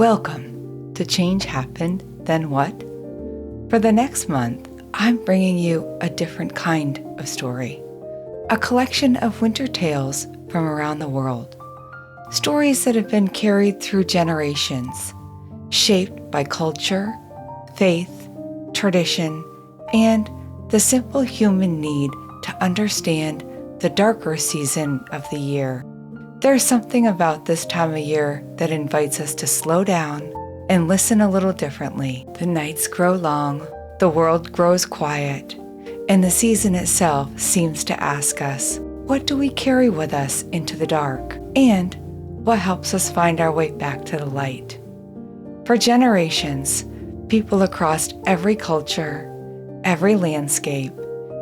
Welcome to Change Happened, Then What? For the next month, I'm bringing you a different kind of story. A collection of winter tales from around the world. Stories that have been carried through generations, shaped by culture, faith, tradition, and the simple human need to understand the darker season of the year. There's something about this time of year that invites us to slow down and listen a little differently. The nights grow long, the world grows quiet, and the season itself seems to ask us, what do we carry with us into the dark? And what helps us find our way back to the light? For generations, people across every culture, every landscape,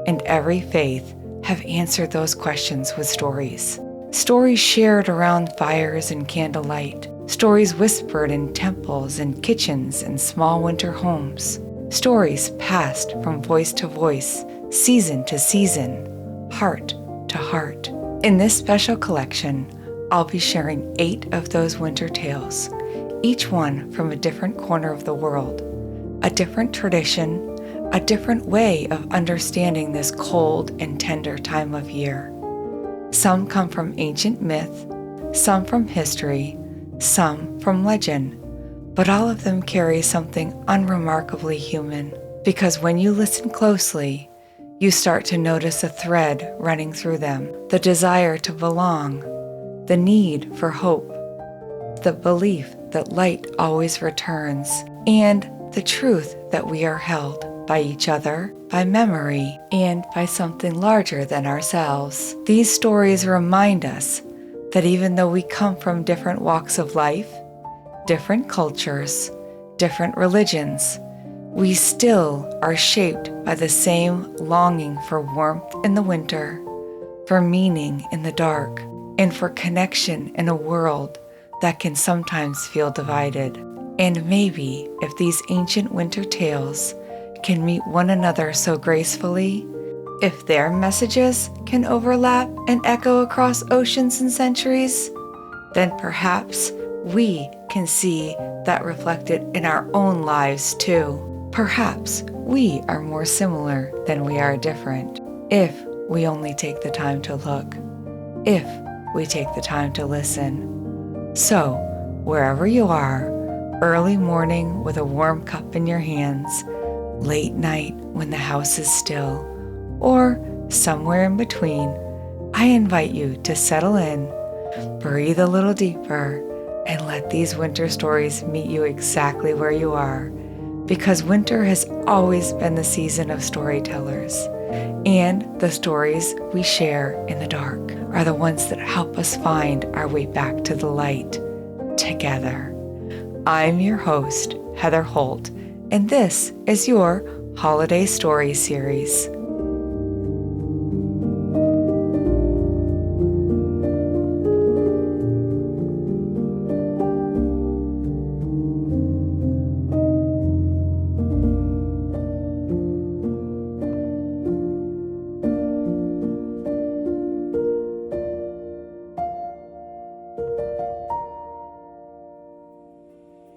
and every faith have answered those questions with stories. Stories shared around fires and candlelight. Stories whispered in temples and kitchens and small winter homes. Stories passed from voice to voice, season to season, heart to heart. In this special collection, I'll be sharing 8 of those winter tales, each one from a different corner of the world, a different tradition, a different way of understanding this cold and tender time of year. Some come from ancient myth, some from history, some from legend, but all of them carry something unremarkably human, because when you listen closely, you start to notice a thread running through them, the desire to belong, the need for hope, the belief that light always returns, and the truth that we are held by each other, by memory, and by something larger than ourselves. These stories remind us that even though we come from different walks of life, different cultures, different religions, we still are shaped by the same longing for warmth in the winter, for meaning in the dark, and for connection in a world that can sometimes feel divided. And maybe if these ancient winter tales can meet one another so gracefully, if their messages can overlap and echo across oceans and centuries, then perhaps we can see that reflected in our own lives too. Perhaps we are more similar than we are different, if we only take the time to look, if we take the time to listen. So, wherever you are, early morning with a warm cup in your hands, late night when the house is still, or somewhere in between, I invite you to settle in, breathe a little deeper, and let these winter stories meet you exactly where you are, because winter has always been the season of storytellers, and the stories we share in the dark are the ones that help us find our way back to the light together. I'm your host, Heather Holt, and this is your Holiday Story Series.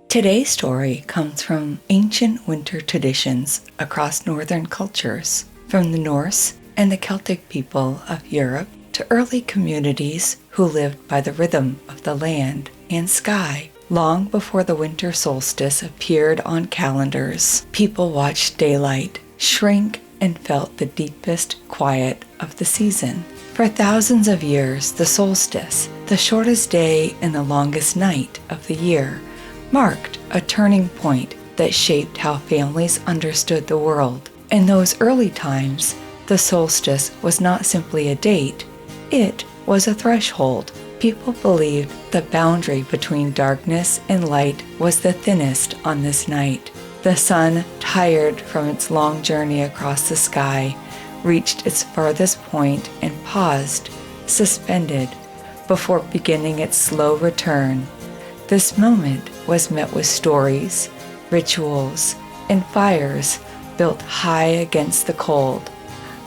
Today's story comes from ancient winter traditions across northern cultures, from the Norse and the Celtic people of Europe to early communities who lived by the rhythm of the land and sky. Long before the winter solstice appeared on calendars, people watched daylight shrink and felt the deepest quiet of the season. For thousands of years, the solstice, the shortest day and the longest night of the year, marked a turning point that shaped how families understood the world. In those early times, the solstice was not simply a date, it was a threshold. People believed the boundary between darkness and light was the thinnest on this night. The sun, tired from its long journey across the sky, reached its farthest point and paused, suspended, before beginning its slow return. This moment was met with stories, rituals, and fires built high against the cold.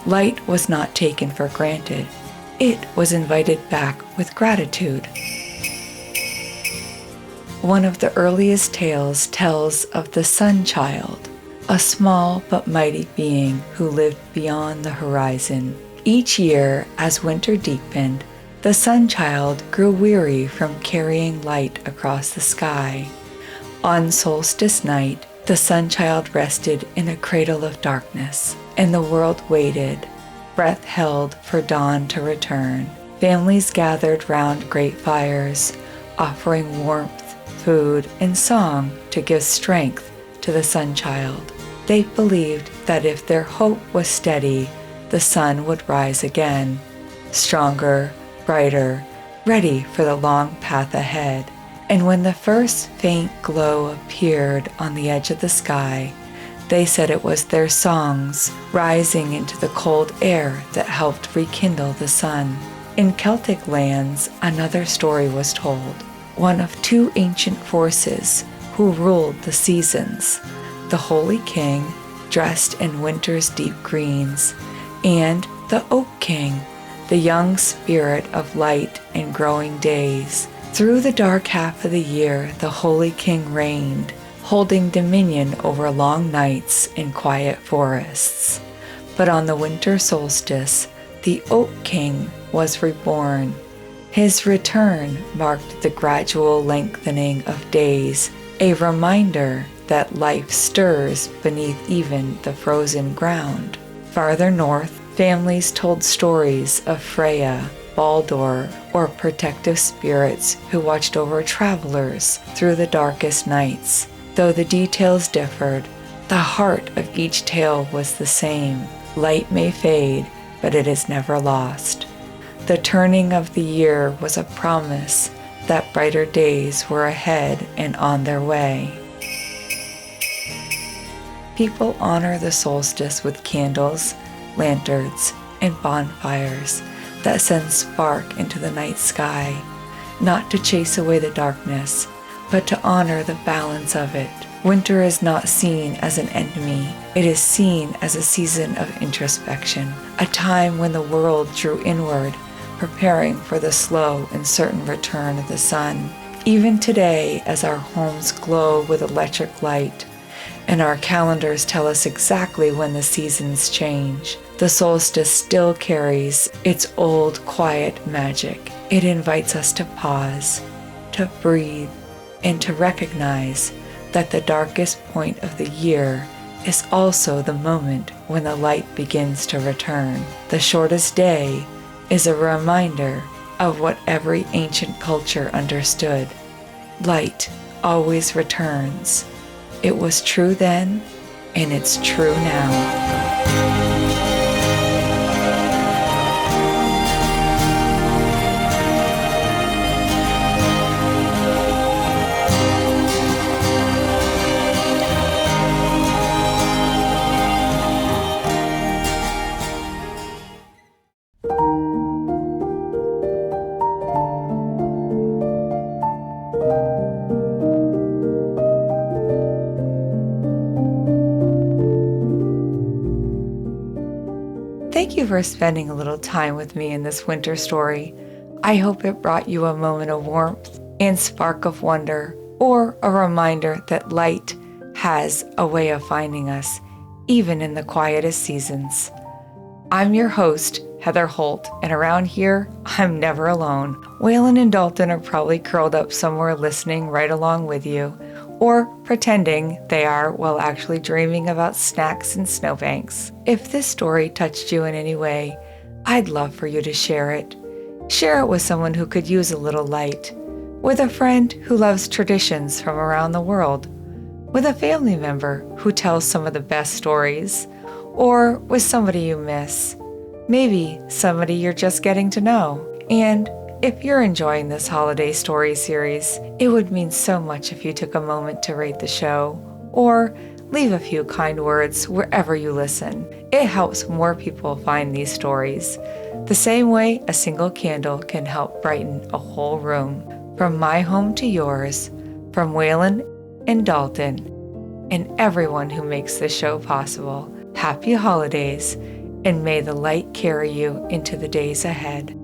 Light was not taken for granted. It was invited back with gratitude. One of the earliest tales tells of the Sun Child, a small but mighty being who lived beyond the horizon. Each year, as winter deepened, the Sun Child grew weary from carrying light across the sky. On solstice night, the Sun Child rested in a cradle of darkness, and the world waited, breath held for dawn to return. Families gathered round great fires, offering warmth, food, and song to give strength to the Sun Child. They believed that if their hope was steady, the sun would rise again, stronger, brighter, ready for the long path ahead. And when the first faint glow appeared on the edge of the sky, they said it was their songs rising into the cold air that helped rekindle the sun. In Celtic lands, another story was told, one of two ancient forces who ruled the seasons, the Holy King, dressed in winter's deep greens, and the Oak King, the young spirit of light and growing days. Through the dark half of the year, the Holy King reigned, holding dominion over long nights in quiet forests. But on the winter solstice, the Oak King was reborn. His return marked the gradual lengthening of days, a reminder that life stirs beneath even the frozen ground. Farther north, families told stories of Freya, Baldur, or protective spirits who watched over travelers through the darkest nights. Though the details differed, the heart of each tale was the same. Light may fade, but it is never lost. The turning of the year was a promise that brighter days were ahead and on their way. People honor the solstice with candles, lanterns, and bonfires that send spark into the night sky, not to chase away the darkness, but to honor the balance of it. Winter is not seen as an enemy. It is seen as a season of introspection, a time when the world drew inward, preparing for the slow and certain return of the sun. Even today, as our homes glow with electric light, and our calendars tell us exactly when the seasons change, the solstice still carries its old quiet magic. It invites us to pause, to breathe, and to recognize that the darkest point of the year is also the moment when the light begins to return. The shortest day is a reminder of what every ancient culture understood. Light always returns. It was true then, and it's true now. Thank you for spending a little time with me in this winter story. I hope it brought you a moment of warmth and spark of wonder, or a reminder that light has a way of finding us, even in the quietest seasons. I'm your host, Heather Holt, and around here, I'm never alone. Waylon and Dalton are probably curled up somewhere listening right along with you, or pretending they are while actually dreaming about snacks and snowbanks. If this story touched you in any way, I'd love for you to share it. Share it with someone who could use a little light, with a friend who loves traditions from around the world, with a family member who tells some of the best stories, or with somebody you miss, maybe somebody you're just getting to know. And if you're enjoying this holiday story series, it would mean so much if you took a moment to rate the show or leave a few kind words wherever you listen. It helps more people find these stories, the same way a single candle can help brighten a whole room. From my home to yours, from Waylon and Dalton, and everyone who makes this show possible, happy holidays, and may the light carry you into the days ahead.